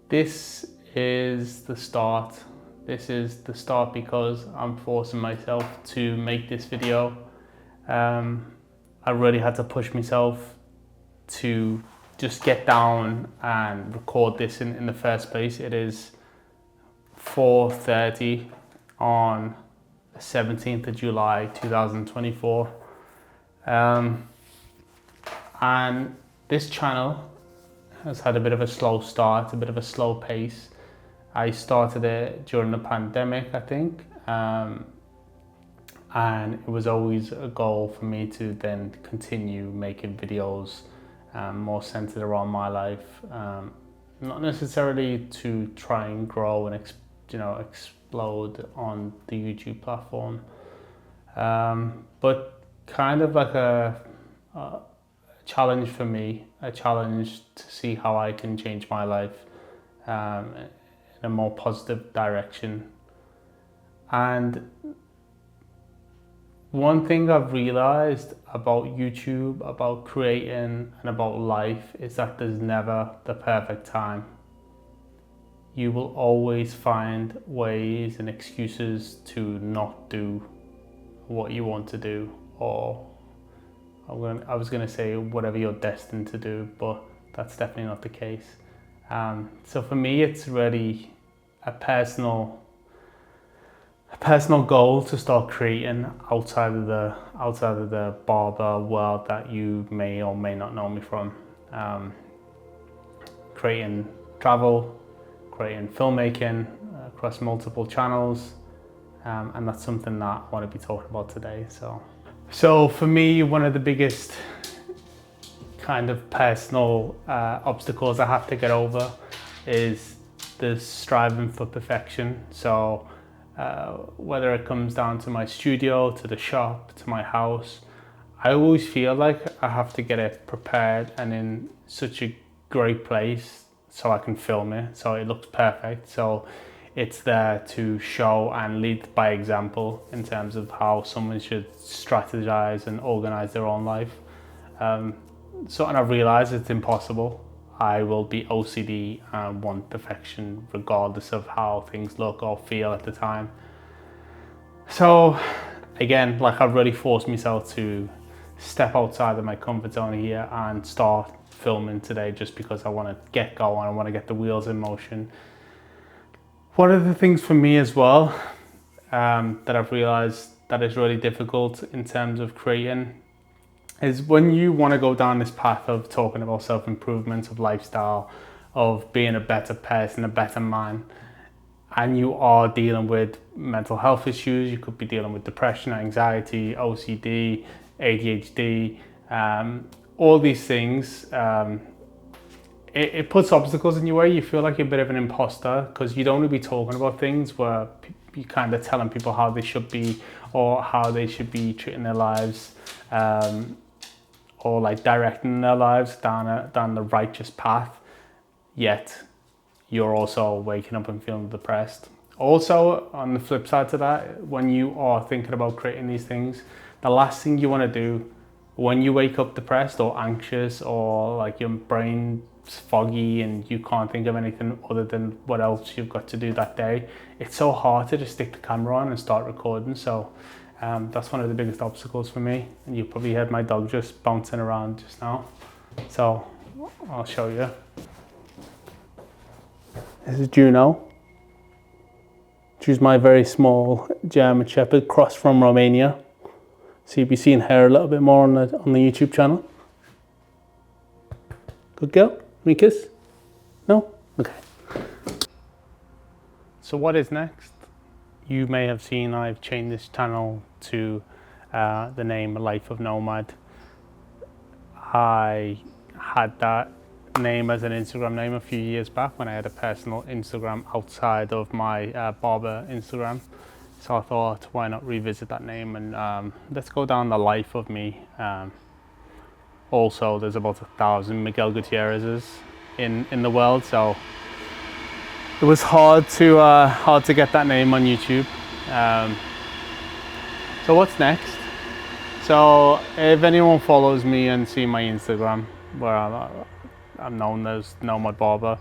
This is the start. This is the start because I'm forcing myself to make this video. I really had to push myself to just get down and record this in the first place. It is 4:30 on the 17th of July 2024. And this channel has had a bit of a slow start, a bit of a slow pace. I started it during the pandemic, I think, and it was always a goal for me to then continue making videos more centered around my life, not necessarily to try and grow and explode on the YouTube platform, but kind of like a challenge for me, a challenge to see how I can change my life in a more positive direction. And one thing I've realized about YouTube, about creating and about life is that there's never the perfect time. You will always find ways and excuses to not do what you want to do, or I was going to say whatever you're destined to do, but that's definitely not the case. So for me, it's really a personal goal to start creating outside of the barber world that you may or may not know me from. Creating travel, creating filmmaking across multiple channels, and that's something that I want to be talking about today. So for me, one of the biggest kind of personal obstacles I have to get over is the striving for perfection. So whether it comes down to my studio, to the shop, to my house, I always feel like I have to get it prepared and in such a great place so I can film it, so it looks perfect. So it's there to show and lead by example in terms of how someone should strategize and organize their own life. And I've realized it's impossible. I will be OCD and want perfection regardless of how things look or feel at the time. So again, like, I've really forced myself to step outside of my comfort zone here and start filming today, just because I want to get going, I want to get the wheels in motion. One of the things for me as well that I've realized that is really difficult in terms of creating is when you want to go down this path of talking about self-improvement, of lifestyle, of being a better person, a better man, and you are dealing with mental health issues. You could be dealing with depression, anxiety, OCD, ADHD, all these things. It puts obstacles in your way. You feel like you're a bit of an imposter because you'd only be talking about things where you kind of telling people how they should be or how they should be treating their lives, or like directing their lives down the righteous path. Yet you're also waking up and feeling depressed. Also, on the flip side to that, when you are thinking about creating these things, the last thing you want to do when you wake up depressed or anxious, or like your brain's foggy and you can't think of anything other than what else you've got to do that day, it's so hard to just stick the camera on and start recording. So that's one of the biggest obstacles for me. And you probably heard my dog just bouncing around just now. So I'll show you. This is Juno. She's my very small German Shepherd cross from Romania. So you'll be seeing her a little bit more on the YouTube channel. Good girl. Let me kiss. No? Okay. So what is next? You may have seen I've changed this channel to the name Life of Nomad. I had that name as an Instagram name a few years back when I had a personal Instagram outside of my barber Instagram. So I thought, why not revisit that name and let's go down the life of me. Also, there's about 1,000 Miguel Gutierrez's in the world, so it was hard to get that name on YouTube. So what's next? So if anyone follows me and see my Instagram, where I'm known as Nomad Barber,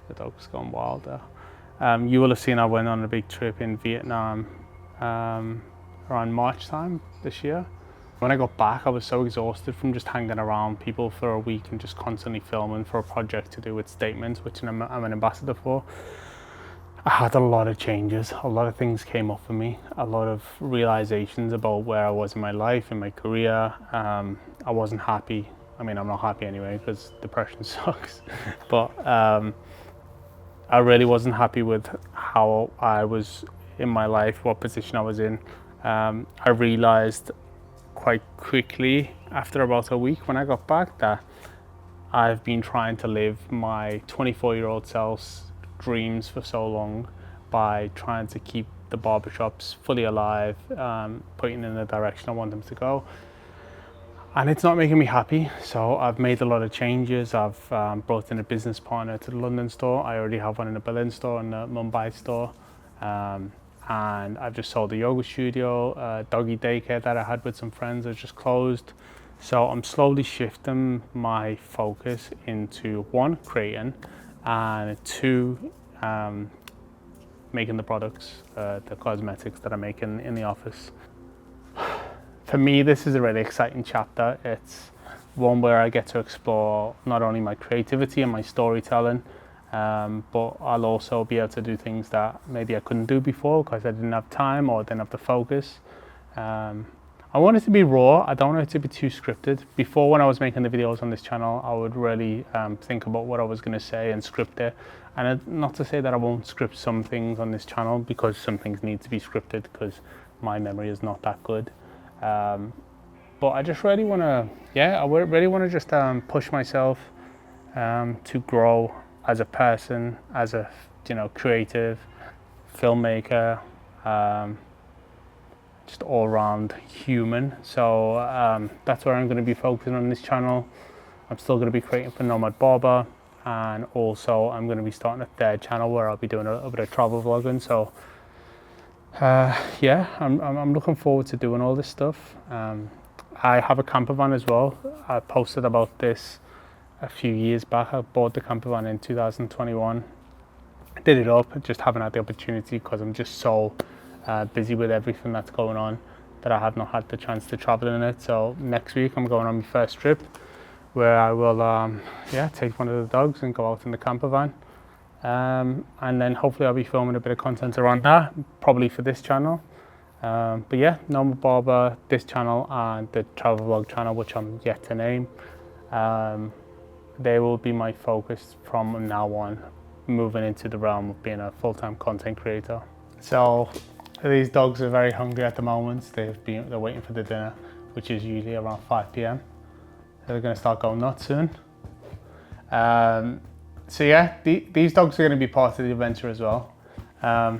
The dog's gone wild there. You will have seen I went on a big trip in Vietnam around March time this year. When I got back, I was so exhausted from just hanging around people for a week and just constantly filming for a project to do with statements, which I'm an ambassador for. I had a lot of changes, a lot of things came up for me, a lot of realizations about where I was in my life, in my career. I wasn't happy. I mean, I'm not happy anyway because depression sucks, but I really wasn't happy with how I was in my life, what position I was in. I realized quite quickly after about a week when I got back that I've been trying to live my 24-year-old self's dreams for so long by trying to keep the barbershops fully alive, pointing in the direction I want them to go. And it's not making me happy, so I've made a lot of changes. I've brought in a business partner to the London store. I already have one in the Berlin store and the Mumbai store. And I've just sold the yoga studio. Doggy daycare that I had with some friends has just closed. So I'm slowly shifting my focus into one, creating, and two, making the products, the cosmetics that I make in the office. For me, this is a really exciting chapter. It's one where I get to explore not only my creativity and my storytelling, but I'll also be able to do things that maybe I couldn't do before because I didn't have time or didn't have the focus. I want it to be raw. I don't want it to be too scripted. Before, when I was making the videos on this channel, I would really think about what I was going to say and script it. And not to say that I won't script some things on this channel, because some things need to be scripted because my memory is not that good. But I just really want to, I really want to just push myself to grow as a person, as a creative filmmaker, just all-round human. So that's where I'm going to be focusing on this channel. I'm still going to be creating for Nomad Barber, and also I'm going to be starting a third channel where I'll be doing a bit of travel vlogging. So I'm looking forward to doing all this stuff. I have a camper van as well. I posted about this a few years back. I bought the camper van in 2021. I did it up, just haven't had the opportunity because I'm just so busy with everything that's going on that I have not had the chance to travel in it. So next week I'm going on my first trip where I will take one of the dogs and go out in the camper van. And then hopefully I'll be filming a bit of content around that, probably for this channel. But yeah, Nomad Barber, this channel, and the travel vlog channel, which I'm yet to name, they will be my focus from now on, moving into the realm of being a full-time content creator. So these dogs are very hungry at the moment. They're waiting for the dinner, which is usually around 5 p.m. They're going to start going nuts soon. So yeah, these dogs are going to be part of the adventure as well. I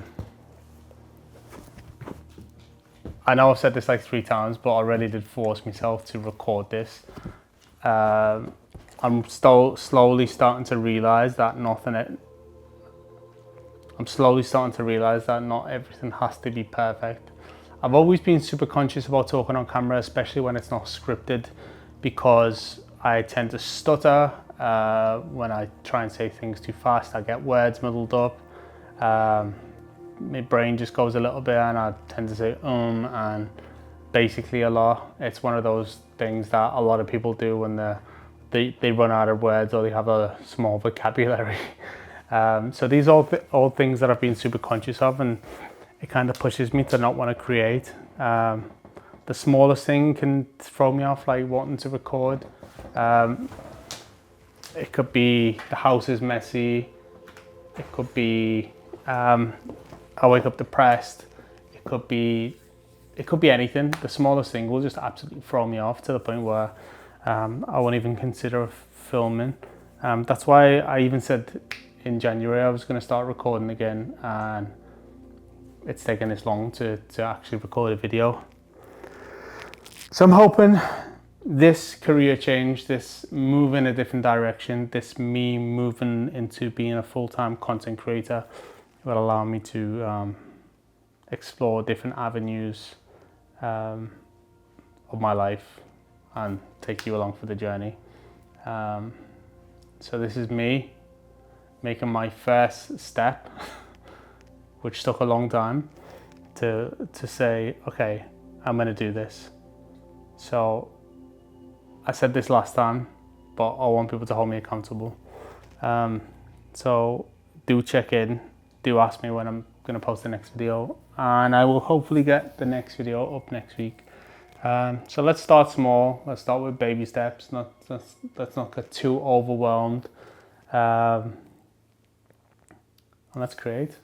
know I've said this like 3 times, but I really did force myself to record this. I'm slowly starting to realize that not everything has to be perfect. I've always been super conscious about talking on camera, especially when it's not scripted, because I tend to stutter. When I try and say things too fast, I get words muddled up. My brain just goes a little bit and I tend to say and basically a lot. It's one of those things that a lot of people do when they run out of words or they have a small vocabulary. So these are all things that I've been super conscious of, and it kind of pushes me to not want to create. The smallest thing can throw me off, like wanting to record. It could be the house is messy. It could be I wake up depressed. It could be anything. The smallest thing will just absolutely throw me off to the point where I won't even consider filming. That's why I even said in January I was going to start recording again, and it's taken this long to actually record a video. So I'm hoping this career change, this move in a different direction, this me moving into being a full-time content creator will allow me to explore different avenues of my life and take you along for the journey. So this is me making my first step, which took a long time, to say, okay, I'm gonna do this. So I said this last time, but I want people to hold me accountable. So do check in, do ask me when I'm gonna post the next video, and I will hopefully get the next video up next week. So let's start small. Let's start with baby steps. Let's not get too overwhelmed. And let's create.